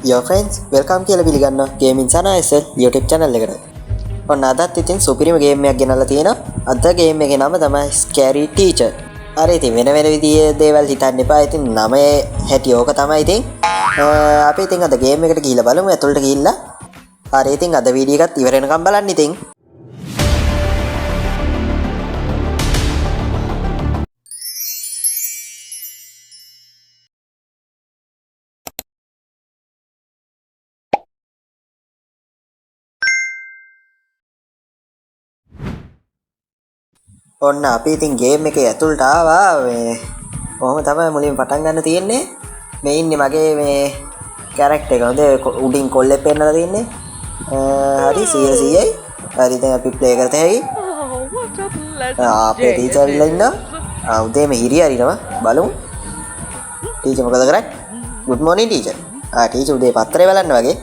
Yo friends, welcome කියලා පිළිගන්නවා Gaming Sana YouTube channel එකට. ඔන්න අදත් ඉතින් සුපිරිම ගේම් එකක් ගෙනල්ලා තියෙනවා. අද ගේම් එකේ නම තමයි Scary Teacher. අර ඉතින් වෙන විදිහේ දේවල් හිතන්න එපා. ඉතින් නමේ හැටි ඕක තමයි ඉතින්. අපි ඉතින් අද ගේම් එකට ගිහිල්ලා බලමු. ඇතුළට ගිහිල්ලා. හරි ඉතින් අද වීඩියෝ එකත් ඉවර වෙනකම් බලන්න ඉතින්. ඔන්න අපි ඉතින් ගේම් එකේ ඇතුළට ආවා. මේ කොහොම තමයි මුලින්ම පටන් ගන්න තියෙන්නේ. මේ ඉන්නේ මගේ මේ කැරක්ටර් එක. හොඳ උඩින් කොල්ලෙක් පෙන්නලා තින්නේ. හරි 100යි. හරි දැන් අපි ප්ලේ කරත හැකි. අපේ ටීචර් ඉල්ල ඉන්නවා. උදේම හිරිය හරිනවා. බලමු. ටීචර් මොකද කරන්නේ? good morning teacher. ටීචර් උදේ පත්තරේ බලන්න වගේ.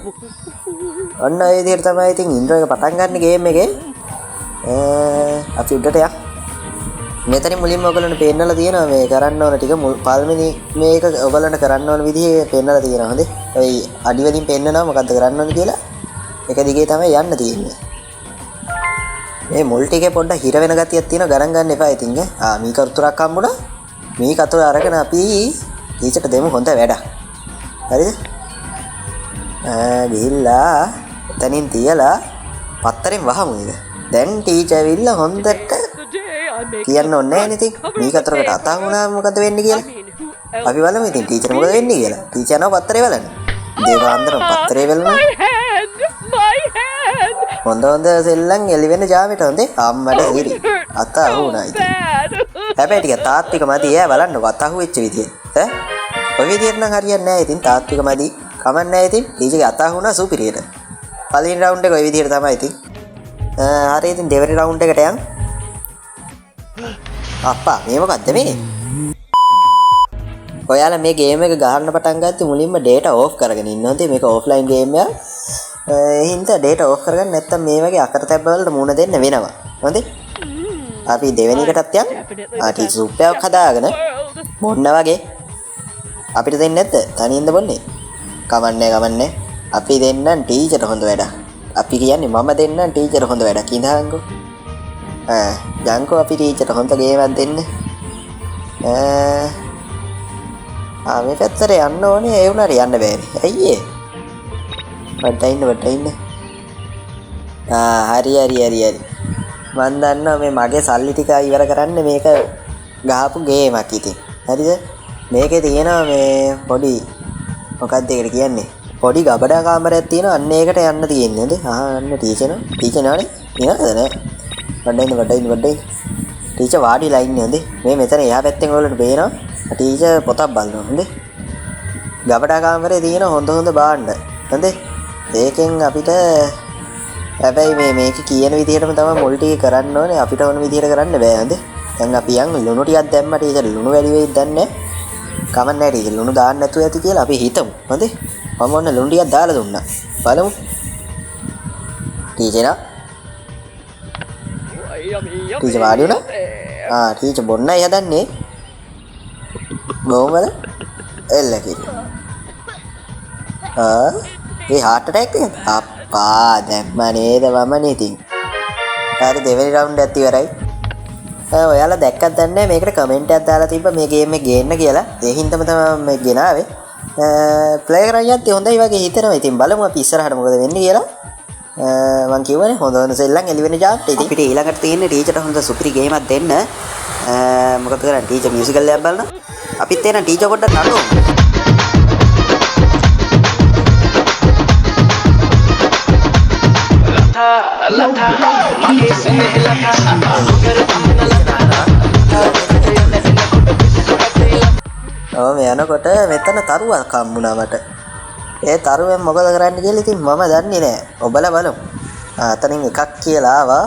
ඔන්න ඒ විදිහට තමයි ඉතින් ඉන්ට්‍රෝ එක පටන් ගන්න ගේම් එකේ. අපි උඩට යන්න. මෙතනින් මුලින්ම ඔයගොල්ලන්ට පෙන්නලා තියෙනවා මේ කරන්න ඕන ටික පළවෙනි මේක ඔයගොල්ලන්ට කරන්න ඕන විදිහේ පෙන්නලා තියෙනවා. හොඳේ. ඔය අඩි වලින් පෙන්නනවා මොකද්ද කරන්න ඕන කියලා. එක දිගේ තමයි යන්න තියෙන්නේ. මේ මුල් ටිකේ පොඩ්ඩක් හිර වෙන ගතියක් තියෙනවා. ගණන් ගන්න එපා ඉතින් ඈ. මේ කරුතුරක් හම්බුණා. මේ කතුර අරගෙන අපි ටීචර්ට දෙමු හොඳ වැඩක්. හරිද? ගිහිල්ලා එතනින් තියලා පත්තරෙන් වහමු නේද? දැන් ටීචර් ඇවිල්ලා හොඳට කියන්න ඕනේ නැහැ ඉතින්. මේ කතරකට අතහ වුණා මොකද වෙන්නේ කියලා. අපි බලමු ඉතින් ටීචර් මොකද වෙන්නේ කියලා. ටීචර් නෝ පත්තරේ බලන්න. දේවාන්දර පත්තරේ බලනවා. හොඳ සෙල්ලම් එලි වෙන ජාමෙට හොඳේ. අම්මට හිරි. අතහ වුණා ඉතින්. හැබැයි ටික තාත්වික මදි එයා බලන්නකො අතහ වෙච්ච විදිය. ඈ ඔය විදියට නම් හරියන්නේ නැහැ ඉතින් තාත්වික මදි. කමක් නැහැ ඉතින්. ටීචර්ගේ අතහ වුණා සුපිරියට. පළවෙනි රවුන්ඩ් එක ඔය විදියට තමයි ඉතින්. හරි ඉතින් දෙවෙනි රවුන්ඩ් එකට යන්න. අප්පා මේ මොකද්ද මේ? ඔයාලා මේ ගේම් එක ගහන්න පටන් ගත්තේ මුලින්ම data off කරගෙන ඉන්න ඕනේ. මේක offline game එකක්. ඒ හින්දා data off කරගන්න නැත්නම් මේ වගේ අකරතැබ්බ වලට මුණ දෙන්න වෙනවා. හොඳේ? අපි දෙවෙනි එකටත් යන්න. ටීචර් සුප්පයක් හදාගෙන මොන්න වගේ අපිට දෙන්නේ නැද්ද? තනියෙන්ද බොන්නේ? කමන්නේ. අපි දෙන්නම් ටීචර්ට හොඳ වැඩක්. අපි කියන්නේ මම දෙන්නම් ටීචර් හොඳ වැඩක් ඉඳහන්කෝ. ජංකෝ අපි ටීචර්ට හොඳ ගේමක් දෙන්න. මේ පැත්තට යන්න ඕනේ. ඒ වුණාට යන්න බෑනේ. ඇයි ඒ? වඩ ඉන්න. හරි. මන් දන්නවා මේ මගේ සල්ලි ටික ඉවර කරන්න මේක ගහපු ගේමක් ඉතින්. හරිද? මේකේ තියෙනවා මේ පොඩි මොකක්ද ඒකට කියන්නේ? පොඩි ගබඩා කාමරයක් තියෙනවා. අන්න ඒකට යන්න තියෙන්නේ නේද? අන්න ටීචර් නෝනේ. ඉනවද නෑ? වඩින්න. ටීචර් වාඩිලා ඉන්නේ හොඳේ. මේ මෙතන එහා පැත්තෙන් ඔයගොල්ලන්ට පේනවා. ටීචර් පොතක් බලනවා හොඳේ. ගබඩා කාමරේ තියෙන හොඳ භාණ්ඩ. හොඳේ. ඒකෙන් අපිට හැබැයි මේක කියන විදිහටම තමයි මුල් ටික කරන්න ඕනේ. අපිට ඕන විදිහට කරන්න බෑ හොඳේ. දැන් අපි යන් ලුණු ටිකක් දැම්මා ටීචර් ලුණු වැඩි වෙයිද දන්නේ නැහැ. කමක් නැහැ ටීචර් ලුණු දාන්න නැතුව ඇති කියලා අපි හිතමු. හොඳේ. මම ඔන්න ලුණු ටිකක් දාලා දුන්නා. බලමු. ටීචර් වාඩි වුණා. ටීචර් බොන්නයි හදන්නේ. බොමල එල්ල කිරි. ඒ heart attack එක අප්පා දැම්ම නේද වමනේ ඉතින්. හරි දෙවෙනි රවුන්ඩ් එකත් ඉවරයි. ඔයාලා දැක්කත් දන්නේ මේකට කමෙන්ට් එකක් දාලා තිබ්බා මේ ගේම් එක ගේන්න කියලා. ඒ හින්දාම තමයි මේ ගෙනාවේ. ප්ලේ කරන් යද්දි හොඳයි වගේ හිතෙනවා. ඉතින් බලමු අපි ඉස්සරහට මොකද වෙන්නේ කියලා. මං කියවනේ හොඳ සෙල්ලම් එලි වෙන ජාත් ඉතින් අපිට ඊළඟට තියෙන්නේ ටීචර්ට හොඳ සුපිරි ගේමක් දෙන්න. මොකද කරන්නේ ටීචර් මියුසිකල් එකක් බලනවා. අපිත් එන ටීචර් පොඩ්ඩක් නඩුවමු. මේ යනකොට මෙතන තරුවක් හම්බුණා මට. ඒ තරුවෙන් මොකද කරන්න කියලා ඉතින් මම දන්නේ නැහැ. ඔබලා බලමු. අතනින් එකක් කියලා ආවා.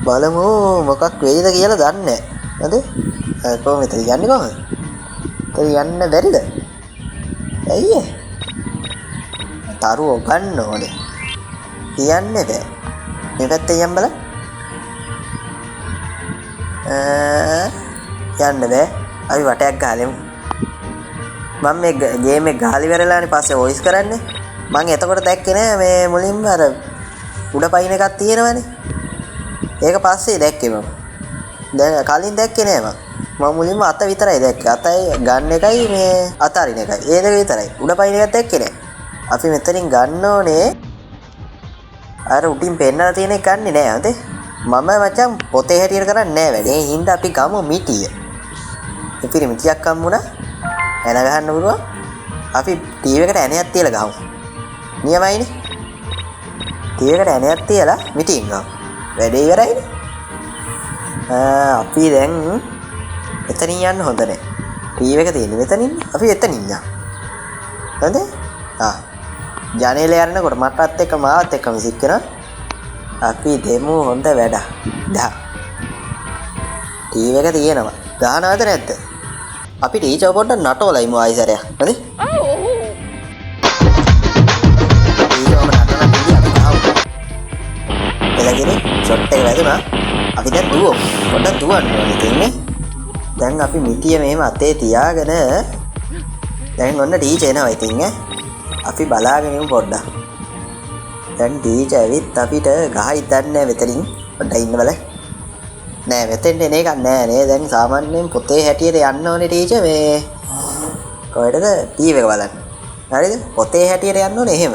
බලමු මොකක් වෙයිද කියලා දන්නේ නැහැ. හරිද? කොහොමද යන්නේ කොහොමද? යන්න බැරිද? ඇයි තරුව ගන්න ඕනේ. කියන්නේ බෑ. මේ පැත්තේ යන්න බලන්න. යන්න බෑ. අපි වටයක් ගහලෙමු. මම මේ ගේම් එක ගහලා ඉවරලානේ පස්සේ වොයිස් කරන්නේ. මං එතකොට දැක්කේ නෑ මේ මුලින්ම අර උඩ පයින් එකක් තියෙනවනේ. ඒක පස්සේ දැක්කේ මම. දැන් කලින් දැක්කේ නෑ මම මුලින්ම අත විතරයි දැක්කේ. අතයි ගන්න එකයි මේ අතාරින එකයි. ඒ දෙක විතරයි. උඩ පයින් එකක් දැක්කේ නෑ. අපි මෙතනින් ගන්න ඕනේ. අර උඩින් පෙන්නලා තියෙන එක ගන්නෙ නෑ හොඳේ. මම මචං පොතේ හැටියට කරන්නේ නෑ වැඩේ. ඒ හින්දා අපි ගමු මිටිය. ඉතින් මිටියක් හම්බුණා. එන ගහන්න පුළුවන්. අපි ටීවී එකට ඇණයක් තියලා ගහමු. නියමයිනේ. ටීවී එකට ඇණයක් තියලා මිටින් ගමු. වැඩේ ඉවරයිනේ. අපි දැන් එතනින් යන්න හොඳ නෑ. ටීවී එක තියෙන්නේ මෙතනින්. අපි එතනින් යමු. හොඳේ? ජනේලේ යනකොට මටත් එක්ක මාවත් එක්ක මිසික් කරනවා. අපි දෙමු හොඳ වැඩ. දා. ටීවී එක තියෙනවා. ගහනවද නැද්ද? අපි ටීචර් පොඩ්ඩක් නටවලයිමු ආයිසරයක්. හරි? ටීචර්ම නටන ටීවී අපි ගහමු. එළගෙන ෂොට් එක වැදුනා. අපි දැන් දුවමු. පොඩ්ඩක් දුවන්න ඕනේ තින්නේ. දැන් අපි මිටිය මෙහෙම අතේ තියාගෙන දැන් ඔන්න ටීචර් එනවා ඉතින් ඈ. අපි බලාගෙන ඉමු පොඩ්ඩක්. දැන් ටීචර් ඇවිත් අපිට ගහයි දන්නේ මෙතනින් පොඩ්ඩක් ඉන්න බල. නෑ මෙතෙන්ට එන එකක් නෑ නේ. දැන් සාමාන්‍යයෙන් පොතේ හැටියට යන්න ඕනේ ටීචර් මේ කොහෙටද ටීවී එක බලන්න. හරිද? පොතේ හැටියට යන්න ඕනේ එහෙම.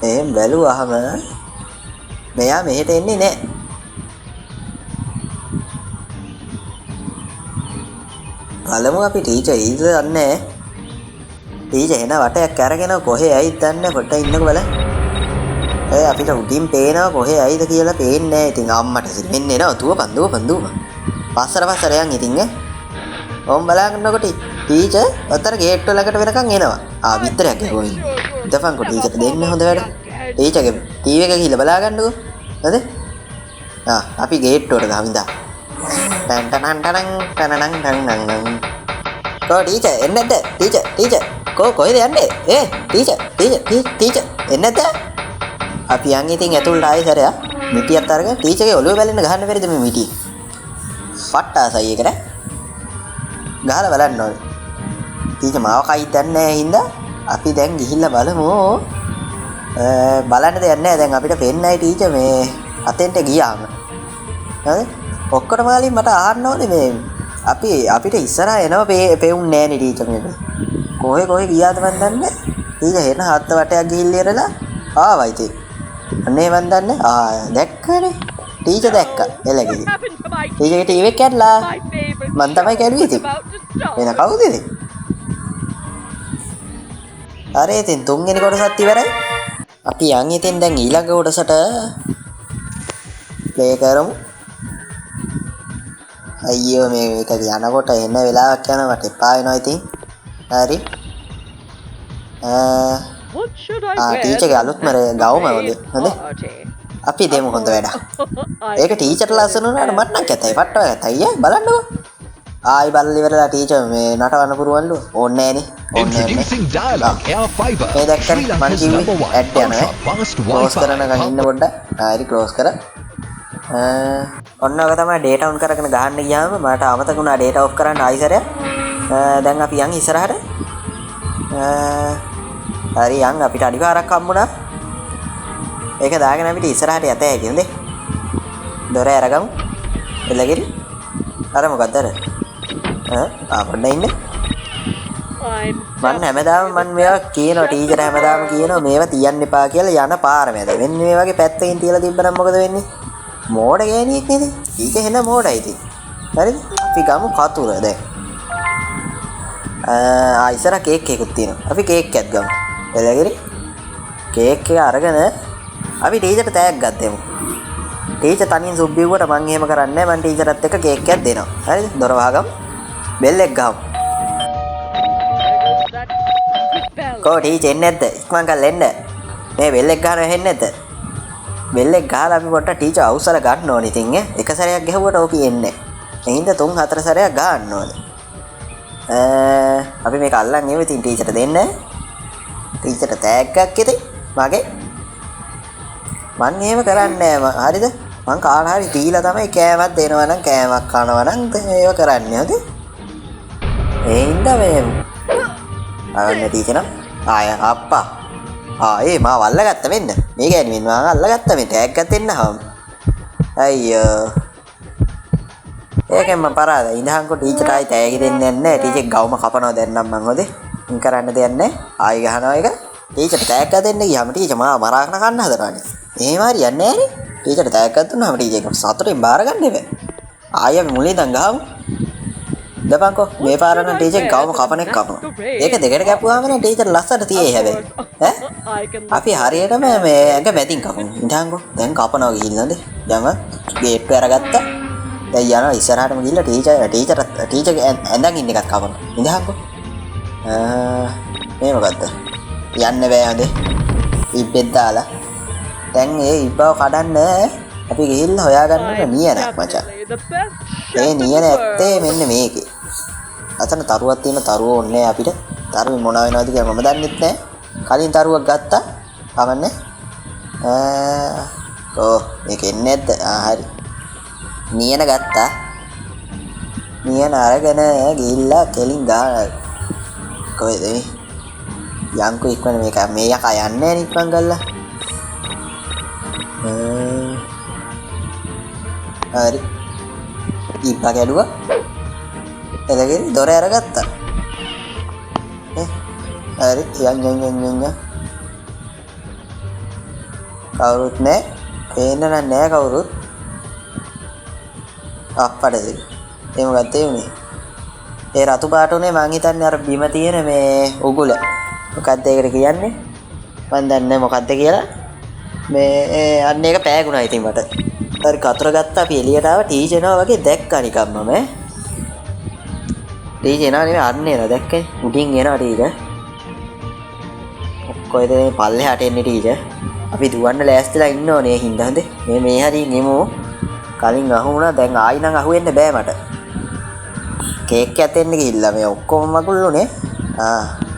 එහෙම බැලුවාම මෙයා මෙහෙට එන්නේ නෑ. බලමු අපි ටීචර් ඊට දන්නේ. ටීචර් එන වටයක් අරගෙන කොහේ ඇයිද දන්නේ පොඩ්ඩක් ඉන්නකෝ බලන්න. අපිට උඩින් පේනවා කොහේ ඇයිද කියලා පේන්නේ නැහැ. ඉතින් අම්මට මෙන්න එනවා දුවපන්. පස්සට යන් ඉතින් ඈ. ඕම් බලාගෙනකොට ටීචර් අතර ගේට් වලකට වෙනකන් එනවා. විතරක් ගෝයි. ඉතපන්කෝ ටීචර් දෙන්න හොඳ වැඩ. ටීචර්ගේ ටීවී එක ගිහලා බලාගන්නකෝ. හරිද? අපි ගේට් වලට ගහමු ඉඳා. ටන් ටනන් ටනන්. ටීචර් එන්නේ නැද්ද? ටීචර් කොහෙද යන්නේ? ටීචර් එන්නේ නැද්ද? අපි යන් ඉතින් ඇතුළට ආයෙ සරයක් මිටියක් අරගෙන ටීචර්ගේ ඔළුව බැලෙන්න ගහන්න බැරිද මේ මිටිය? පට්ටාසයි එකට. ගහලා බලන්න ඕනේ. ටීචර් මාව කයි දන්නේ නැහැ හින්දා අපි දැන් ගිහිල්ලා බලමු. බලන්න දෙයක් නැහැ. දැන් අපිට පෙන්නයි ටීචර් මේ අතෙන්ට ගියාම. හරිද? ඔක්කොටම ගාලින් මට අහන්න ඕනේ මේ අපිට ඉස්සරහා එනවා පෙවුන්නේ නැහැ නේ ටීචර් මේක. කොහෙ ගියාද මන් දන්නේ. ටීචර් එන හත්ත වටයක් ගිහිල්ලා ඉරලා ආවා ඉතින්. අනේ මන් දන්නේ. දැක්කනේ. ටීචර් දැක්කා. එළගිලි. ටීචර්ගේ ටීවී එක කැඩලා. මන් තමයි කැඩුවේ ඉතින්. වෙන කවුද ඉතින්? හරි ඉතින් තුන්වෙනි කොටසත් ඉවරයි. අපි යන් ඉතින් දැන් ඊළඟ කොටසට ප්ලේ කරමු. අයියෝ මේක යනකොට එන වෙලාවක් යනවා මට එපා වෙනවා ඉතින්. හරි. ටීචර්ගේ අලුත්ම ගවුම වගේ හොඳ. අපි දෙමු හොඳ වැඩ. ඒක ටීචර්ට ලස්සන වුණාට මට නම් කැතයි. පට්ටව කැතයි බලන්නකෝ. ආයි බලලා ඉවරලා ටීචර් මේ නටවන්න පුරවන්නලු. ඕනේ නෑනේ. මේ දැක්කනේ මං කිව්වේ ඇඩ් යනවා. ක්ලෝස් කරනකන් ඉන්න පොඩ්ඩක්. හරි ක්ලෝස් කර. ඔන්න ඔක තමයි ඩේටා ඔන් කරගෙන ගහන්න ගියාම මට අමතක වුණා ඩේටා ඔෆ් කරන්න ආයිසරයක්. දැන් අපි යන් ඉස්සරහට. හරි යන් අපිට අනිවාර්යක් හම්බුණා. ඒක දාගෙන අපිට ඉස්සරහට යත හැකියි නේද? දොර අරගමු. එළගිරි. අර මොකක්ද අර? පොඩ්ඩක් ඉන්න. මම හැමදාම මේවා කියනවා ටීචර් හැමදාම කියනවා මේවා තියන්න එපා කියලා යන පාර මැද. මෙන්න මේ වගේ පැත්තකින් තියලා තිබ්බනම් මොකද වෙන්නේ? මෝඩ ගෑණියෙක් නේද? ඊක හෙන මෝඩයි ඉතින්. හරිද? අපි ගමු කතුර දැන්. ඉස්සර කේක් එකකුත් තියෙනවා. අපි කේක් එකක් ගමු. එළගිරි. කේක් එක අරගෙන අපි ටීචර්ට තෑග්ගක් දෙමු. ටීචර් තනියෙන් සුබ්බිව්වට මං එහෙම කරන්නේ නැහැ. මං ටීචර්ටත් එක්ක කේක් එකක් දෙනවා. හරිද? දොර වහගමු. බෙල් එක ගහමු. කෝ ටීචර් එන්නේ නැද්ද? ඉක්මන් කරලා එන්න. මේ බෙල් එක ගහනවා ඇහෙන්නේ නැද්ද? බෙල් එක ගහලා අපි පොඩ්ඩක් ටීචර් අවසර ගන්න ඕනේ ඉතින් ඈ. එක සැරයක් ගැහුවට ඕක එන්නේ නැහැ. එහෙනම් 3-4 සැරයක් ගහන්න ඕනේ. අපි මේක අල්ලන් ඉමු ඉතින් ටීචර්ට දෙන්න. ටීචර්ට තෑග්ගක් ඉතින් මගේ. මං එහෙම කරන්නේ නැහැ. හරිද? මං කාට හරි දීලා තමයි කෑමක් දෙනවා නම් කෑමක් කනවා නම් ඒව කරන්නේ. හරිද? ඒ හින්දා මේ අරන්නේ ටීචර් නම් අප්පා ඒ මාව අල්ලගත්ත මෙන්න. මේ ගෑණි මෙන්න මාව අල්ලගත්ත මේ ටැග් එකක් දෙන්නහම. අයියෝ. ඒකෙන් මම පරාද ඉඳහන්කො ටීචර්ට ආයි තෑගි දෙන්නේ නැහැ. ටීචර් ගවම කපනවා දැන් නම් මං හොදේ. ඉන් කරන්න දෙයක් නැහැ. ආයි ගහනවා එක. ටීචර්ට තෑග්ගක් දෙන්න ගියාම ටීචර් මාව මරාගෙන කන්න හදනවානේ. එහෙම හරියන්නේ නැහනේ. ටීචර්ට තෑග්ගක් දුන්නාම ටීචර් සතුටින් බාර ගන්න එපා. ආයි අපි මුලින් ඉඳන් ගහමු. දපන්කෝ මේ පාර නම් ටීචර් ගවම කපන එක කපනවා. ඒක දෙකට කැපුවාම නම් ටීචර් ලස්සට තියේ හැබැයි. අපි හරියටම මේ ඇඟ මැදින් කපමු. ඉඳහන්කෝ දැන් කපනවා ගිහිල්ලාද? යම ගේට් එක අරගත්තා. දැන් යනවා ඉස්සරහටම ගිහිල්ලා ටීචර් ඇඳන් ඉන්න එකත් කපනවා. ඉඳහන්කෝ. මේ මොකද්ද? යන්න බෑ හොඳේ. ඉබ්බෙත් දාලා. දැන් ඒ ඉබ්බව කඩන්න අපි ගිහිල්ලා හොයාගන්න නියනක් මචං. ඒ නියන ඇත්තේ මෙන්න මේකේ. අතන තරුවක් තියෙන තරුව ඕනේ අපිට. තරුවේ මොන වෙනවද කියලා මම දන්නෙත් නෑ. කලින් තරුවක් ගත්තා. කවන්නේ. මේක එන්නේ නැද්ද? හරි. නියන ගත්තා. නියන අරගෙන ගිහිල්ලා කෙලින් ගාන. කොහෙද මේ? යන්කෝ ඉක්මන මේක මේ යකා යන්නේ නෑ ඉක්මන් ගල්ලා. හරි. ඉබ්බා ගැඩුවා. එළගෙන දොර අරගත්තා. හරි යන්. කවුරුත් නෑ. පේන්න නෑ කවුරුත්. අප්පඩද. ඒ මොකක්ද උනේ? ඒ රතු පාට උනේ මං හිතන්නේ අර බිම තියෙන මේ උගුල. මොකක්ද ඒකට කියන්නේ? මන් දන්නේ මොකක්ද කියලා. මේ අන්න ඒක පෑගුණා ඉතින් මට. හරි කතර ගත්තා අපි එළියට ආව ටීචර් එනවා වගේ දැක්කා නිකම්ම මේ. ටීචර් එනවා නෙමෙයි අන්න එනවා දැක්කේ. උඩින් එනවා ටීචර්. කොහෙද මේ පල්ලෙහාට එන්නේ ටීචර්? අපි දුවන්න ලෑස්තිලා ඉන්න ඕනේ හින්දා හඳේ. මේ හරියින් එමු. කලින් අහු වුණා දැන් ආයි නම් අහු වෙන්න බෑ මට. කේක් එකක් දෙන්න ගිහිල්ලා මේ ඔක්කොම මගුල්ලුනේ.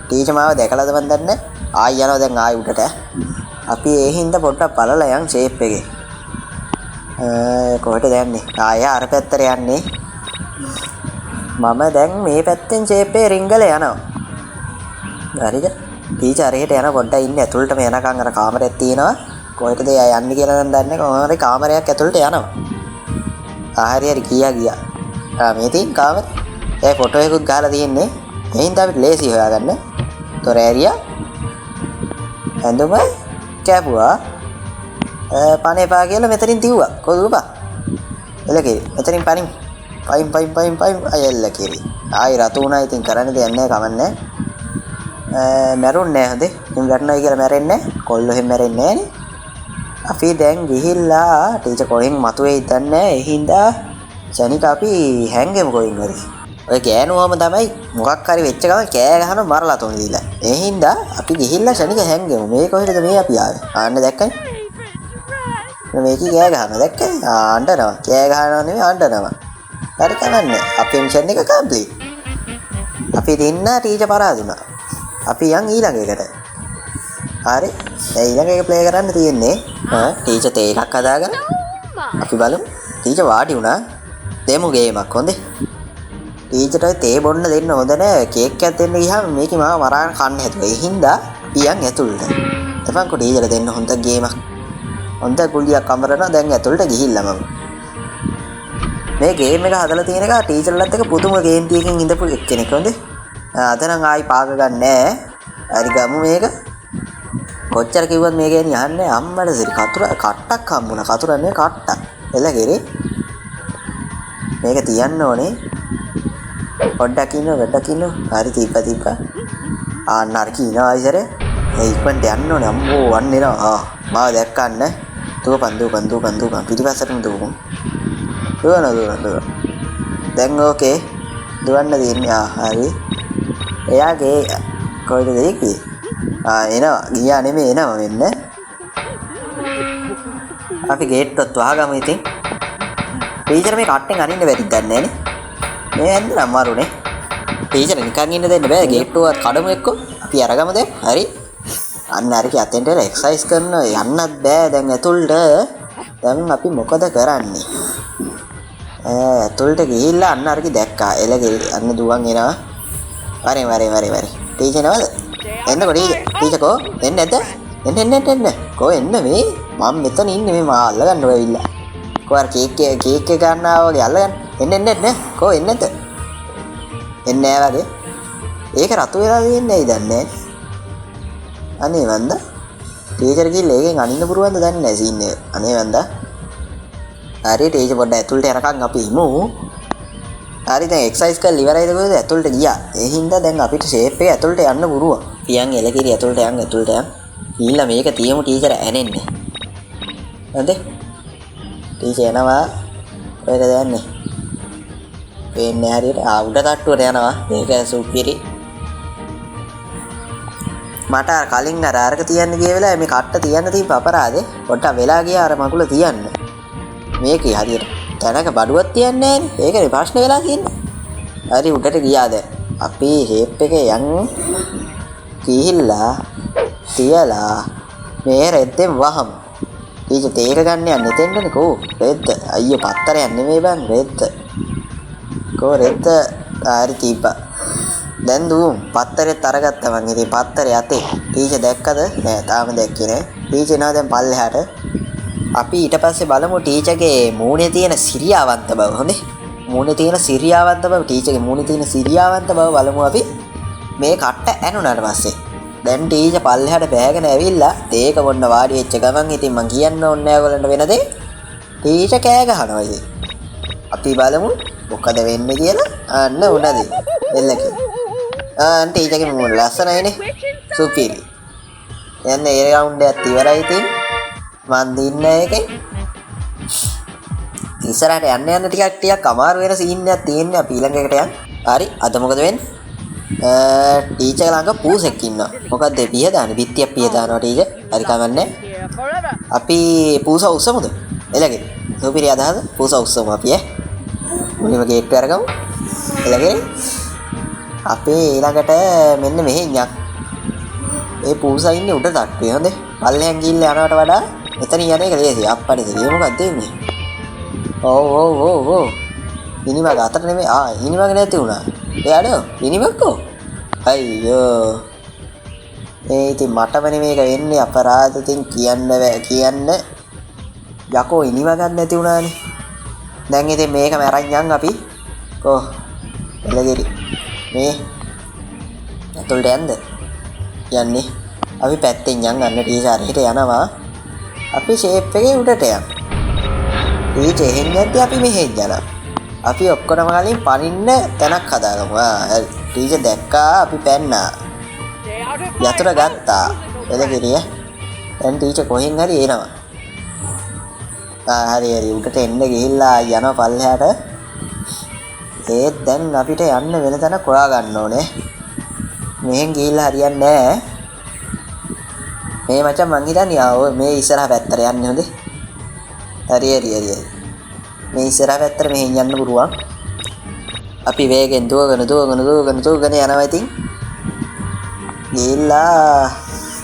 ටීචර් මාව දැකලාද මන් දන්නේ. ආයි යනවා දැන් ආයි උඩට. අපි ඒ හින්දා පොඩ්ඩක් බලලා යන් ෂේප් එකේ. කොහෙටද යන්නේ? ආය අර පැත්තට යන්නේ. මම දැන් මේ පැත්තෙන් ෂේප් එකේ රිංගල යනවා. හරිද? ටීචර් එහෙට යන පොඩ්ඩක් ඉන්නේ ඇතුළටම යනකම් අර කාමරයක් තියෙනවා. කොහෙටද යන්නේ කියලා නම් දන්නේ. කොහොමද කාමරයක් ඇතුළට යනවා. හරි ගියා. මේ තියෙන කාමරේ. ඒ ෆොටෝ එකකුත් ගහලා තියෙන්නේ. ඒ හින්දා අපිට ලේසි හොයාගන්න. තොර ඇරියා. ඇඳුම කැපුවා. පණේපා කියලා මෙතනින් තිව්වා. කොහොමද? එලකේ. මෙතනින් පයින් අයල්ල කිරි. ආයි රතු උනා ඉතින් කරන්න දෙයක් නැහැ කමන්නේ. මැරුන්නේ නැහැ හොඳේ. ඉතින් ගන්නයි කියලා මැරෙන්නේ නැහැ. කොල්ලෝ හැම මැරෙන්නේ නැහනේ. අපි දැන් ගිහිල්ලා ටීචර් කොහෙන් මතුවේ ඉඳන්නේ. ඒ හින්දා ජනික අපි හැංගෙමු කොයින් හරි. ඔය ගෑනුවම තමයි මොකක් හරි වෙච්ච ගමන් කෑ ගහනවා මරලා තොන් දීලා. ඒ හින්දා අපි ගිහිල්ලා ශනික හැංගෙමු. මේ කොහෙද මේ අපි ආවේ? ආන්න දැක්කනේ. මේකේ කෑ ගහනවා දැක්කනේ. ආණ්ඩනවා. කෑ ගහනවා නෙමෙයි ආණ්ඩනවා. හරි කමන්නේ. අපේ මිෂන් එක කම්ප්ලීට්. අපි දෙන්න ටීචර් පරාදුනා. අපි යන් ඊළඟ එකට. හරි. දැන් ඊළඟ එක ප්ලේ කරන්න තියෙන්නේ. ටීචර් තේලක් හදාගෙන අපි බලමු. ටීචර් වාඩි වුණා. දෙමු ගේමක් හොඳේ. ටීචර්ට ඔය තේ බොන්න දෙන්න හොඳ නෑ. කේක් එකක් දෙන්න ගියාම මේකේ මාව මරාගෙන කන්න හැදුවා. ඒ හින්දා පියන් ඇතුළට. එතපන්කො ටීචර්ට දෙන්න හොඳ ගේමක්. හොඳ ගුලියක් අමරනවා දැන් ඇතුළට ගිහිල්ලා මම. මේ ගේම් එක හදලා තියෙන එක ටීචර්ලත් එක්ක පුදුම කේන්තියකින් ඉඳපු කෙනෙක් හොඳේ. අද නම් ආයි පාග ගන්න නෑ. හරි ගමු මේක. කොච්චර කිව්වත් මේ ගෑණි යන්නේ අම්මඩ සිරි කතුර කට්ටක් හම්බුණා. කතුර නෙවෙයි කට්ටක්. එළ ගෙරේ. මේක තියන්න ඕනේ. පොඩ්ඩක් ඉන්න. හරි තිබ්බා. ආන්න අර කිනවා ඉතින්. ඒ ඉක්මනට යන්න ඕනේ. අම්මෝ වන්නේ නා. මාව දැක්කන්න. දුවපන් පිටිපස්සටම දුවමු. දුවන. දැන් ඕකේ. දුවන්න දෙන්නේ. හරි. එයාගේ කොයිද දෙන්නේ? එනවා. ගියා නෙමෙයි එනවා මෙන්න. අපි ගේට්ටුවත් වහගමු ඉතින්. ටීචර් මේ කට්ටෙන් අරින්න බැරිද දන්නේ නැනේ. මේ ඇන්දන අමාරුනේ. ටීචර් නිකන් ඉන්න දෙන්න බෑ. ගේට්ටුවත් කඩමු එක්ක. අපි අරගමු දැන්. හරි. අන්න අර කි අතෙන්ට එක්සර්සයිස් කරනවා. යන්නත් බෑ දැන් ඇතුළට. දැන් අපි මොකද කරන්නේ? ඇතුළට ගිහිල්ලා අන්න අර කි දැක්කා. එළගෙල් අන්න දුවන් එනවා. වරේ. ටීචර් නේද? එන්නකො ටීචර් කෝ එන්නේ නැද්ද? එන්න කො එන්න මේ මම මෙතන ඉන්නේ මේ මා අල්ලගන්න ඔය ඇවිල්ලා කො අර කේක් එක ගන්නවා වගේ අල්ලගන්න එන්න කො එන්නද එන්නේ නැහැ වගේ ඒක රතු වෙලා තියෙන්නේ ඇයි දන්නේ අනේ වන්ද ටීචර් කිව්ලා ඒකෙන් අනින්න පුරුවන්ද දන්නේ නැහැ සීන් එක අනේ වන්ද හරි ටීචර් පොඩ්ඩක් ඇතුළට යනකම් අපි ඉමු හරි දැන් එක්සර්සයිස් කරලා ඉවරයිද කොහෙද ඇතුළට ගියා ඒ හින්දා දැන් අපිට ෂේප් එක ඇතුළට යන්න පුරුවා පියන් එලකිරි ඇතුළට යන් ඊළඟ මේක තියමු ටීචර් ඇනෙන්නේ හරිද ටීචර් යනවා කොහෙද යන්නේ පේන්නේ හරියට උඩ තට්ටුවට යනවා මේක සුපිරි මට කලින් අරක තියන්න ගිය වෙලාවේ මේ කට්ට තියන්න තිබ්බ අපරාධේ පොඩ්ඩක් වෙලා ගියා අර මගුල තියන්න මේකේ හරියට තැනක බඩුවක් තියන්නේ නැහනේ ඒකනේ ප්‍රශ්න වෙලා තියෙන්නේ හරි උඩට ගියා දැන් අපි ෂේප් එකේ යන් ගිහිල්ලා තියලා මේ රෙද්දෙන් වහමු ටීචර් තේර ගන්න යන්නේ එතෙන්දනේ කෝ රෙද්ද අයියෝ පත්තරයක් නෙමෙයි බං රෙද්ද කෝ රෙද්ද හරි තිබ්බා දැන් දුම් පත්තරෙත් අරගත්තා මං ඉතින් පත්තරේ අතේ ටීචර් දැක්කද නෑ තාම දැක්කේ නෑ ටීචර් නා දැන් පල්ලෙහාට අපි ඊට පස්සේ බලමු ටීචර්ගේ මූණේ තියෙන සිරියාවන්ත බව හොඳේ මූණේ තියෙන සිරියාවන්ත බව ටීචර්ගේ මූණේ තියෙන සිරියාවන්ත බව බලමු අපි මේ කට්ට ඇනුණාට පස්සේ දැන් ටීචර් පල්ලෙහාට බෑගෙන ඇවිල්ලා තේක බොන්න වාඩි වෙච්ච ගමන් ඉතින් මං කියන්න ඕනේ නෑ ඔයගොල්ලන්ට වෙන දේ ටීචර් කෑ ගහනවා ඉතින් අපි බලමු මොකද වෙන්නේ කියලා අන්න උනදී එල්ලකි ටීචර්ගේ මූණ ලස්සනයිනේ සුපිරි යන්න ඒ රවුන්ඩ් එකත් ඉවරයි ඉතින් මන් දින්නේ එකේ ඉස්සරහට යන්න ටිකක් අමාරු වෙන සීන් එකක් තියෙන්නේ අපි ඊළඟ එකට යන්න හරි අද මොකද වෙන්නේ ටීචර් ළඟ පූසෙක් ඉන්නවා මොකද්ද පිය දාන්නේ බිත්තියක් පිය දානවා ටීචර් හරි කමන්නේ අපි පූස උස්සමුද එළගෙන සුපිරි අදහස පූස උස්සමු අපි මුලින්ම ගේට් එක අරගමු එළගෙන අපි ඊළඟට මෙන්න මෙහෙ යක් ඒ පූසා ඉන්නේ උඩ තට්ටුවේ හොඳේ පල්ලෙන් ගිහිල්ලා යනවට වඩා එතන යන එක ලේසි අප්පඩේ ඒ මොකක්ද එන්නේ ඕ ඉනිමග අතට නෙමෙයි ඉනිමග නැති වුණා එයාඩෝ ඉනිමග්කෝ අයියෝ ඒ ඉතින් මටම මේක වෙන්නේ අපරාධ ඉතින් කියන්න යකෝ ඉනිමගක් නැති වුණානේ දැන් ඉතින් මේකම අරන් යන් අපි කො එළගෙරි මේ ඇතුළට යන්න යන්නේ අපි පැත්තෙන් යන් ගන්න ටීචර් හිට යනවා අපි ෂේප් එකේ උඩට යන් ටීචර් එහෙන් යද්දි අපි මෙහෙන් යනවා අපි ඔක්කොම කලින් පනින්න තැනක් හදාගමු ටීචර් දැක්කා අපි පැන්නා යතුරු ගත්තා එළගෙරිය දැන් ටීචර් කොහෙන් හරි එනවා හරි උඩට එන්න ගිහිල්ලා යනවා පල්ලෙහාට ඒත් දැන් අපිට යන්න වෙන තැනක් හොයා ගන්න ඕනේ මෙහෙන් ගිහිල්ලා හරියන්නේ නැහැ මේ මචං මං හිතන්නේ ඔය මේ ඉස්සරහ පැත්තට යන්නේ හොඳේ හරි මේ ඉස්සරහ පැත්තට මෙහෙන් යන්න පුරුවන් අපි වේගෙන් දුවගෙන යනවා ඉතින් ගිහිල්ලා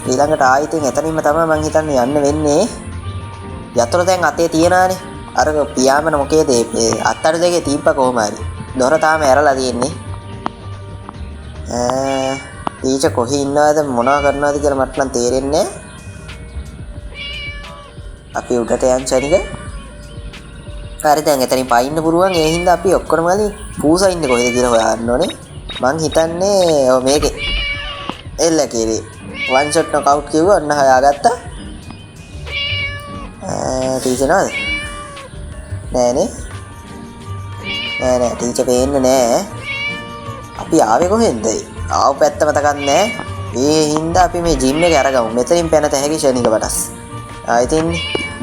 ඊළඟට ආයිතින් එතනින්ම තමයි මං හිතන්නේ යන්න වෙන්නේ යතුරු දැන් අතේ තියනානේ අර පියාඹන මොකේද අත්තර දෙකේ තීප්ප කොහොම හරි දොර තාම ඇරලා තියෙන්නේ ඊච කොහේ ඉන්නවද මොනවා කරනවද කියලා මට නම් තේරෙන්නේ අපි උඩට යන් සනික හරි දැන් එතනින් පයින්න පුරුවන් ඒ හින්දා අපි ඔක්කොම ගාලේ පූසා ඉන්නේ කොහෙද කියලා හොයන්න ඕනේ මං හිතන්නේ ඔය මේකේ එල්ල කිරි වන් ෂොට් නොකවුට් කිව්වා ඔන්න හොයාගත්තා ටීචර් නේද නෑ ටීචර් පේන්නේ නෑ අපි ආවේ කොහෙන්ද ආව පැත්ත මතකක් නෑ ඒ හින්දා අපි මේ ජිම් එක අරගමු මෙතනින් පැනත හැකි ෂණික වටස් ඉතින්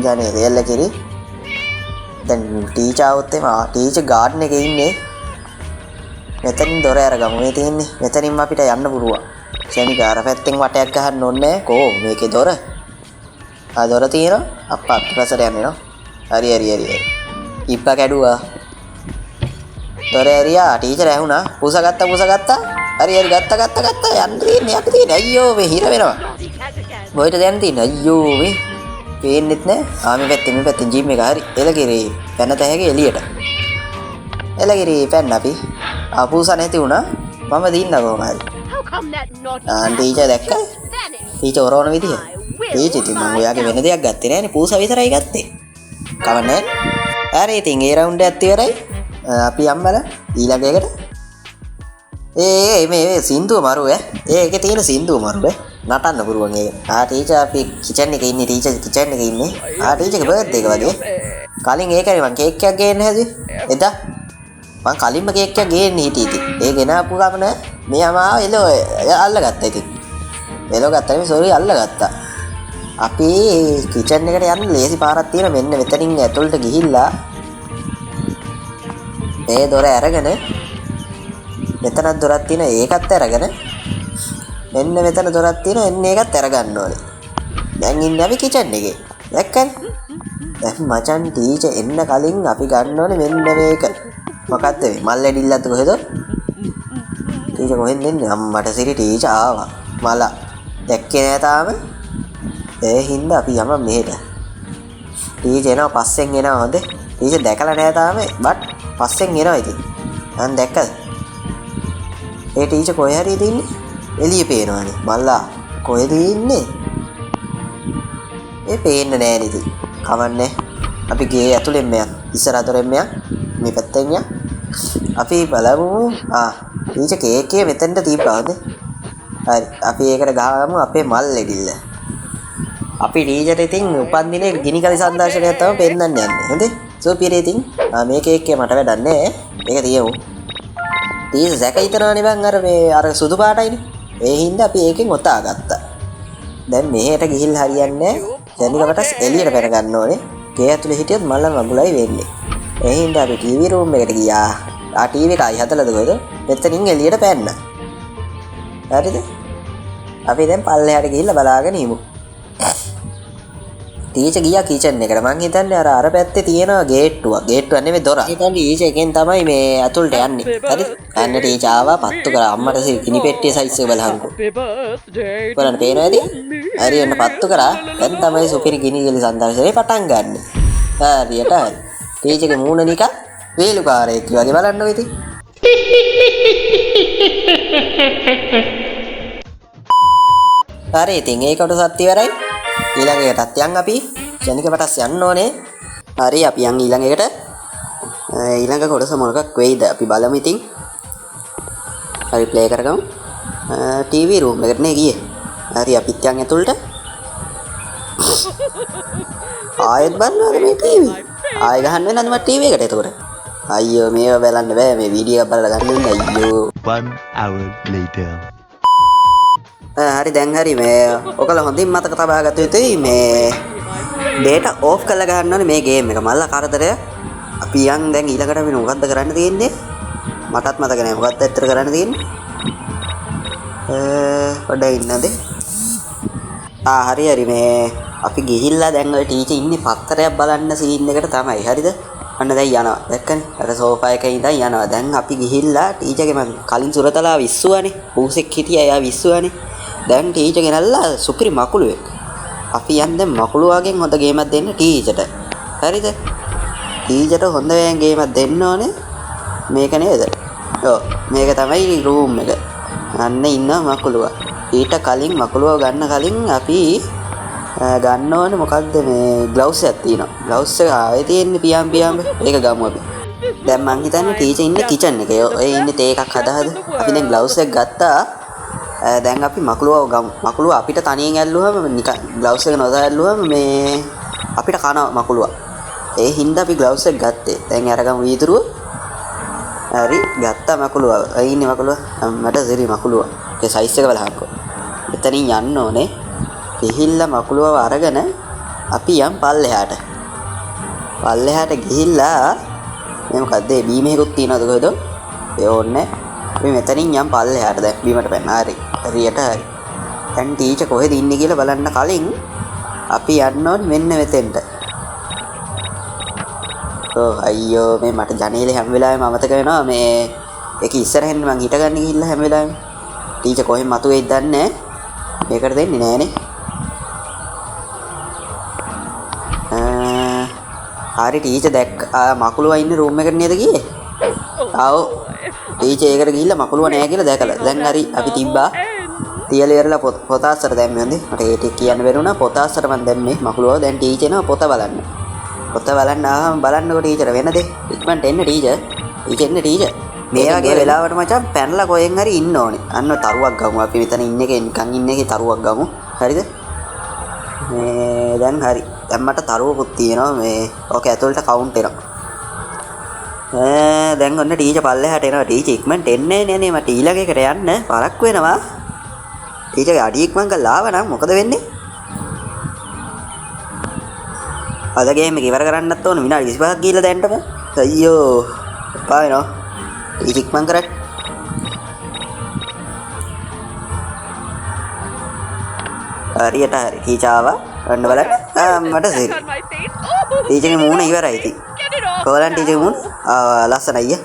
ජනේ රෙල්ල කිරි දැන් ටීචර් આવුත් එම ටීචර් ගාඩන් එකේ ඉන්නේ මෙතනින් දොර අරගමු මේ තියෙන්නේ මෙතනින්ම අපිට යන්න පුළුවන් ෂණික අර පැත්තෙන් වටයක් ගහන්න ඕනේ කෝ මේකේ දොර දොර තියෙනවා අප්පා පිටපසට යන්නේ නෝ හරි ඉප්පා කැඩුවා දොර ඇරියා ටීචර් ඇහුණා පූස ගත්තා හරි ගත්තා යන්න තියෙන්නේ යට තියෙන්නේ අයියෝ මේ හිර වෙනවා මොකටද යන්න තියෙන්නේ අයියෝ මේ පේන්නෙත් නෑ මේ පැත්තෙන් ජිම් එක හරි එළකිරි පැනත හැකි එළියට එළකිරි පැන්න අපි පූස නැති වුණා මම දින්න කොහොම හරි ටීචර් දැක්කා ටීචර් ඔරවන විදිය ටීචර් ඉතින් මම ඔයාගේ වෙන දෙයක් ගත්තේ නෑනේ පූසා විතරයි ගත්තේ. කවන්නේ. හරි ඉතින් ඒ රවුන්ඩ් එකත් ඉවරයි. අපි යම් බලන්න ඊළඟ එකට. මේ සින්දුව මරු ඒකේ තියෙන සින්දුව මරු නටන්න පුරුවන් ඒක. ටීචර් අපි කිචන් එකේ ඉන්නේ ටීචර් කිචන් එකේ ඉන්නේ. ටීචර්ගේ බර්ත්ඩේ එක වගේ. කලින් ඒකනේ මං කේක් එකක් ගේන්න හැදුවේ. එදා මං කලින්ම කේක් එකක් ගේන්න හිටියේ ඉතින්. ඒ ගෙනාපු ගමන මෙයාම එලෝ අල්ලගත්තා ඉතින්. එලෝ ගත්තා නෙමෙයි සෝරි අල්ලගත්තා. අපි කිචන් එකට යන්න ලේසි පාරක් තියෙන මෙන්න මෙතනින් ඇතුළට ගිහිල්ලා මේ දොර අරගෙන මෙතනක් දොරක් තියෙන ඒකත් අරගෙන මෙන්න මෙතන දොරක් තියෙන එන්න ඒකත් අරගන්න ඕනේ. දැන් ඉන්නේ අපි කිචන් එකේ. දැක්කනේ? දැන් මචන් ටීචර් එන්න කලින් අපි ගන්න ඕනේ මෙන්න මේක. මොකක්ද මේ? මල් ඇඩිල්ලත් කොහෙද? ටීචර් කොහෙන්ද එන්නේ? අම්මට සිරි ටීචර් ආවා. මල දැක්කේ නෑ තාම. ඒ හින්දා අපි යම මෙහෙට. ටීචර් එනවා පස්සෙන් එනවා හොඳ. ටීචර් දැකලා නෑ තාම. බට් පස්සෙන් එනවා ඉතින්. මම දැක්කද? ඒ ටීචර් කොහේ හරි ඉන්නේ? එළිය පේනවානේ. මල්ලා කොහෙද ඉන්නේ? ඒ පේන්නේ නෑ නේද? කවන්නේ. අපි ගේ ඇතුලෙන් මෙයා. ඉස්සර අතරින් මෙයා. මේ පැත්තෙන් යා. අපි බලමු. ටීචර් කේක් එක මෙතෙන්ට තියපුවාද? හරි. අපි ඒකට ගහමු අපේ මල් එඩිල්ල. අපි ටීචර් ඉතින් උපන්දිනේ ගිනි කලි සංදර්ශනයක් තමයි පෙන්නන්න යන්නේ. හොඳේ? සෝපිරේ ඉතින් මේ කේක් එක මට වැඩක් නෑ. මේක තියමු. ටීචර් සැක හිතනවානේ බං අර සුදු පාටයිනේ. ඒ හින්දා අපි ඒකෙන් ඔතා ගත්තා. දැන් මෙහෙට ගිහිල්ලා හරියන්නේ නෑ. දැනිකමටස් එළියට පැන ගන්න ඕනේ. ගේ ඇතුලේ හිටියොත් මල්ල මගුලයි වෙන්නේ. ඒ හින්දා අපි ටීවී රූම් එකට ගියා. ටීවී එක ආයි හදලාද කොහෙද? මෙතනින් එළියට පැන්න. හරිද? අපි දැන් පල්ලෙහාට ගිහිල්ලා බලාගෙන ඉමු. ටීචර් ගියා කිචන් එකට. මං හිතන්නේ අර පැත්තේ තියෙන ගේට්ටුව. ගේට්ටුවක් නෙමෙයි දොර. හිතන්නේ ටීචර් එකෙන් තමයි මේ ඇතුළට යන්නේ. හරි? අන්න ටීචර් ආවා පත්තු කරා. අම්මට කිනි පෙට්ටියේ සයිස් එක බලහන්කෝ. බලන්න පේනවද? හරි එන්න පත්තු කරා. දැන් තමයි සුපිරි ගිනි ගලි සංදර්ශනේ පටන් ගන්න. හරියට හරි. ටීචර්ගේ මූණ නිකන් වේලුකාරයෙක් වගේ බලන්නකො ඉතින්. හරි ඉතින් ඒ කොටසත් ඉවරයි. ඊළඟ එකටත් යන් අපි ක්ෂණික පටස් යන්න ඕනේ. හරි අපි යන් ඊළඟ එකට. ඊළඟ කොටස මොකක් වෙයිද අපි බලමු ඉතින්. හරි ප්ලේ කරගමු. ටීවී රූම් එකට නේ ගියේ. හරි අපිත් යන් ඇතුළට. ආයෙත් බලනවාද මේ ටීවී? ආයෙ ගහන්න වෙනවද මට ටීවී එකට එතකොට? අයියෝ මේව බලන්න බෑ මේ වීඩියෝ එක බලලා ගන්න ඉන්න අයියෝ. 1 hour later. හරි දැන් හරි මේ ඔකලා හොඳින් මතක තබා ගත යුතුයි මේ data off කරලා ගන්න ඕනේ මේ ගේම් එක. මල්ලා කරදරය. අපි යන් දැන් ඊළඟට අපි මොකද්ද කරන්න තියෙන්නේ? මටත් මතක නෑ මොකක්ද ඇත්තට කරන්න තියෙන්නේ. පොඩ්ඩක් ඉන්නද? හරි මේ අපි ගිහිල්ලා දැන් ඔය ටීචර් ඉන්නේ පත්තරයක් බලන්න සීන් එකට තමයි. හරිද? අන්න දැන් යනවා. දැක්කනේ? අර සෝෆා එකේ ඉඳන් යනවා. දැන් අපි ගිහිල්ලා ටීචර්ගේ මම කලින් සුරතලා විශ්සුවානේ. පූසෙක් හිටියා එයා විශ්සුවානේ. දැන් ටීචර් ගෙනල්ලා සුපිරි මකුළුවෙක්. අපි යන් දැන් මකුළුවාගෙන් හොඳ ගේමක් දෙන්න ටීචර්ට. හරිද? ටීචර්ට හොඳ ගේමක් දෙන්න ඕනේ. මේක නේද? ඔව් මේක තමයි රූම් එක. අන්න ඉන්න මකුළුවා. ඊට කලින් මකුළුව ගන්න කලින් අපි ගන්න ඕනේ මොකද්ද මේ ග්ලව්ස් එකක් තියෙනවා. ග්ලව්ස් එක ආයේ තියෙන්නේ පියම්. ඒක ගමු අපි. දැන් මං හිතන්නේ ටීචර් ඉන්නේ කිචන් එකේ. ඔය ඉන්නේ තේ එකක් හදාහද. අපි දැන් ග්ලව්ස් එක ගත්තා. දැන් අපි මකුළුව ගමු. මකුළුව අපිට තනියෙන් ඇල්ලුවම නිකන් ග්ලව්ස් එක නොදා ඇල්ලුවම මේ අපිට කන මකුළුව. ඒ හින්දා අපි ග්ලව්ස් එක ගත්තේ. දැන් අරගමු වීදුරුව. හරි ගත්තා මකුළුව. අය ඉන්නේ මකුළුව. මට සිරි මකුළුව. ඒ සයිස් එක බලහන්කෝ. එතනින් යන්න ඕනේ. ගිහිල්ලා මකුළුවව අරගෙන අපි යම් පල්ලෙහාට. පල්ලෙහාට ගිහිල්ලා මේ මොකද්ද මේ බීම එකකුත් තියනවද කොහෙද? ඒ ඕනේ. අපි මෙතනින් යම් පල්ලෙහාට දැන් බීමට පැන. හරි. හරියට හරි. දැන් ටීචර් කොහෙද ඉන්නේ කියලා බලන්න කලින් අපි යන්න ඕනේ මෙන්න මෙතෙන්ට. අයියෝ මේ මට ජනේලේ හැම වෙලාවෙම අමතක වෙනවා මේ ඒක ඉස්සරහින් මං හිටගන්න ගිහිල්ලා හැම වෙලාවෙම ටීචර් කොහෙන් මතුවේද දන්නේ නැහැ. මේකට දෙන්නේ නැහනේ. හරි ටීචර් දැක්ක මකුළුවා ඉන්න රූම් එකට නේද ගියේ? ආව් ටීචර් ඒකට ගිහිල්ලා මකුළුවා නැහැ කියලා දැකලා. දැන් හරි අපි තිබ්බා. තියලා ඉවරලා පොත අස්සට දැම්මේ හොඳේ. මට ඒ ටික කියන්න බැරුණා. පොත අස්සට මම දැම්මේ මකුලුව. දැන් ටීචර් එනවා පොත බලන්න. පොත බලන්න ආවම බලන්නකො ටීචර් වෙන දේ. ඉක්මනට එන්න ටීචර්. ටීචර්. මේ වගේ වෙලාවට මචං පැනලා කොහෙන් හරි ඉන්න ඕනේ. අන්න තරුවක් ගමු. අපි මෙතන ඉන්න එකේ නිකන් ඉන්න එකේ තරුවක් ගමු. හරිද? මේ දැන් හරි. දැන් මට තරුවකුත් තියෙනවා. මේ ඕක ඇතුළට කවුන්ට් වෙනවා. දැන් ඔන්න ටීචර් පල්ලෙහාට එනවා. ටීචර් ඉක්මනට එන්නේ නෑනේ. මට ඊළඟ එකට යන්න පරක් වෙනවා. ටීචර්ගේ අඩි ඉක්මන් කරලා ආව නම් මොකද වෙන්නේ? අද ගේම් එක ඉවර කරන්නත් ඕන විනාඩි 25ක් ගිහලා දැන්ටම. අයියෝ. එපා වෙනවා. ටීචර් ඉක්මන් කරන්න. හරියට හරි. ටීචර් ආවා. ඔන්න බලන්න. මට සෙරි. ටීචර්ගේ මූණ ඉවරයි ඉතින්. කොහොලන් ටීචර්ගේ මූණ ලස්සනයි අයියා.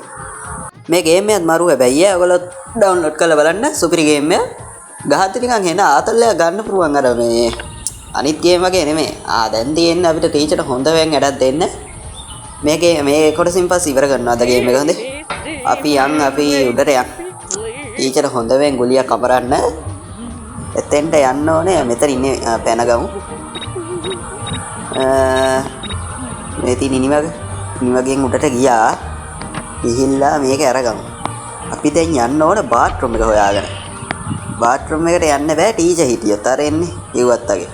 මේ ගේම් එකත් මරු හැබැයි ඔයගොල්ලෝ ඩවුන්ලෝඩ් කරලා බලන්න. සුපිරි ගේම් එක. ගහද්දි නිකන් එන ආතල්ලයක් ගන්න පුළුවන් අර මේ අනිත් ගේම් වගේ නෙමෙයි. දැන් තියෙන්නේ අපිට ටීචර්ට හොඳ වෙන් වැඩක් දෙන්න. මේ කොටසින් පස්සේ ඉවර කරනවා අද ගේම් එක හොඳේ. අපි උඩට යන්. ටීචර් හොඳ වෙන් ගුලියක් කපරන්න. එතෙන්ට යන්න ඕනේ. මෙතන ඉන්නේ පැනගමු. මේ තියෙන නිවගෙන් උඩට ගියා. ගිහිල්ලා මේක අරගමු. අපි දැන් යන්න ඕනේ බාත්රූම් එක හොයාගෙන. බාත්රූම් එකට යන්න බෑ ටීචර් හිටියොත් අර එන්නේ කිව්වත් වගේ.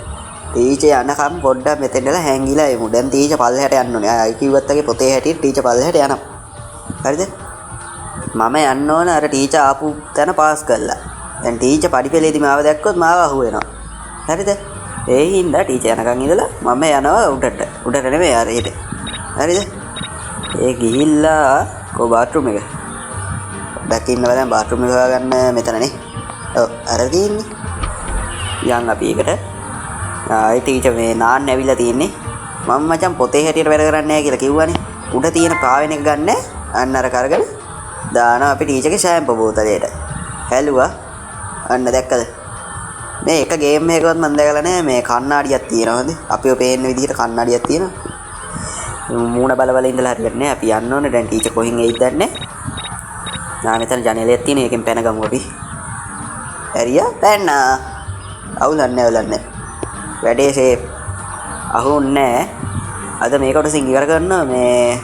ටීචර් යනකම් පොඩ්ඩක් මෙතෙන්දලා හැංගිලා එමු. දැන් ටීචර් පල්ලෙහාට යන්න ඕනේ. අය කිව්වත් වගේ පොතේ හැටියට ටීචර් පල්ලෙහාට යනවා. හරිද? මම යන්න ඕනේ අර ටීචර් ආපු තැන පාස් කරලා. දැන් ටීචර් පඩිපෙළේදී මාව දැක්කොත් මාව අහුවෙනවා. හරිද? ඒ හින්දා ටීචර් යනකම් ඉඳලා මම යනවා උඩට. උඩට නෙමෙයි අර හෙට. හරිද? ඒ ගිහිල්ලා බාත්රූම් එක. දැකින්නව දැන් බාත්රූම් එක හොයාගන්න මෙතනනේ. ඔව් අර තියෙන්නේ. යන් අපි එකට. ආයි ටීචර් මේ නාන්න ඇවිල්ලා තියෙන්නේ. මම මචං පොතේ හැටියට වැඩ කරන්නේ නැහැ කියලා කිව්වනේ. උඩ තියෙන පාවෙන එක ගන්න අන්න අර කරගෙන දානවා අපි ටීචර්ගේ ෂැම්පූ බෝතලයට. හැලුවා. අන්න දැක්කද? මේ එක ගේම් එකකවත් මම දැකලා නැහැ. මේ කණ්ණාඩියක් තියෙනවද? අපිව පේන්න විදිහට කණ්ණාඩියක් තියෙනවා. මූණ බල ඉඳලා හරියට නෑ. අපි යන්න ඕනේ. දැන් ටීචර් කොහෙන් එයිද දන්නේ නැහැ. මෙතන ජනේලයක් තියෙන. එකෙන් පැනගමු අපි. ඇරියා පැන්නා. අවුලන්නේ. වැඩේ ෂේප්. අහුන්නේ අද මේ කොටසින් ඉවර කරනවා. මේ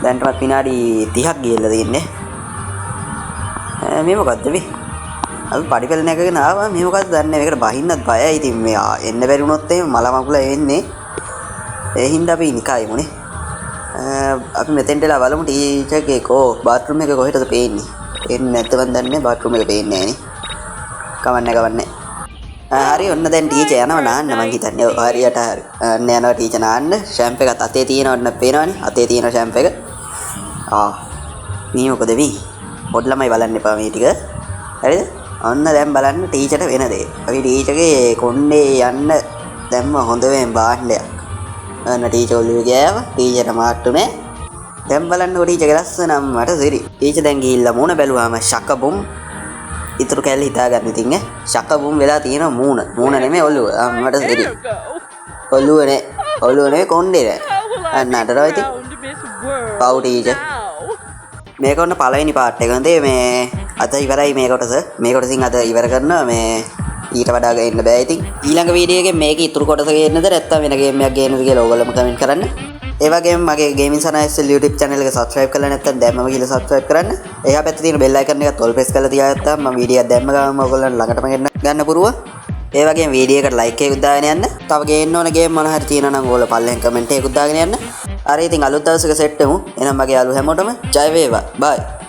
දැන්ටමත් විනාඩි 30ක් ගියලා තියෙන්නේ. මේ මොකද්ද මේ? අපි පඩිපෙළ නැගගෙන ආවා. මේ මොකද්ද දන්නේ? මේකට බහින්නත් බයයි. ඉතින් මේ එන්න බැරි වුණොත් එහෙම මල මකුල එන්නේ. ඒ හින්දා අපි නිකයිමුනේ. අපි මෙතෙන්ටලා බලමු ටීචර්ගේ බාත්රූම් එක කොහෙටද පේන්නේ. එන්නේ නැත්නම් දන්නේ බාත්රූම් එක පේන්නේ නැහැ නේ. කවන්නේ. හරි ඔන්න දැන් ටීචර් යනවා නාන්න මං හිතන්නේ. ඔව් හරියට හරි. යනවා ටීචර් නාන්න. ෂැම්ප් එකත් අතේ තියෙනවන්න පේනවනේ. අතේ තියෙන ෂැම්ප් එක. මේ මොකද මේ? පොඩ් ළමයි බලන්න එපා මේ ටික. හරිද? ඔන්න දැන් බලන්න ටීචර්ට වෙන දේ. අපි ටීචර්ගේ කොණ්ඩේ යන්න දැම්ම හොඳ වෙන් බාණ්ඩයක්. අන්න ටීචර් ඔළුවේ ගෑවා. ටීචර්ට මාට්ටුනේ. දැන් බලන්නකො ටීචර්ගේ ලස්සනම මට සිරි. ටීචර් දැන් ගිහිල්ලා මූණ බැලුවාම ශකබුම් ඉතුරු කැල්ල හිතාගන්න ඉතින් ශකබුම් වෙලා තියෙන මූණ නෙමෙයි ඔළුව. මට සිරි. ඔළුව නේ කොණ්ඩේ නෑ. අන්න අඬනවා ඉතින්. පව් ටීචර්. මේක ඔන්න පළවෙනි පාර්ට් එක. හොඳේ මේ අද ඉවරයි මේ කොටස. මේ කොටසින් අද ඉවර කරනවා. මේ ඊට වඩා ගේන්න බෑ ඉතින්. ඊළඟ වීඩියෝ එකේ මේක ඉතුරු කොටස ගේන්නද නැත්නම් වෙන ගේම් එකක් ගේන්නද කියලා ඕගොල්ලෝම කමෙන්ට් කරන්න. ඒ වගේම මගේ ගේමින් සනයිස්ල් YouTube channel එක subscribe කරලා නැත්නම් දැම්මම ගිහලා subscribe කරන්න. එහා පැත්තේ තියෙන bell icon එකත් all press කරලා තියාගත්තාම මම වීඩියෝ එකක් දැම්ම ගමන් ඔයගොල්ලන් ළඟටම ගන්න පුරුව. ඒ වගේම වීඩියෝ එකට like එකකුත් දාගෙන යන්න. තව ගේන්න ඕන ගේම් මොන හරි තියෙනවා නම් ඕගොල්ලෝ පල්ලෙන් කමෙන්ට් එකකුත් දාගෙන යන්න. හරි ඉතින් අලුත් දවසක සෙට් වෙමු. එහෙනම් මගේ යාළුවෝ හැමෝටම ජය වේවා. bye.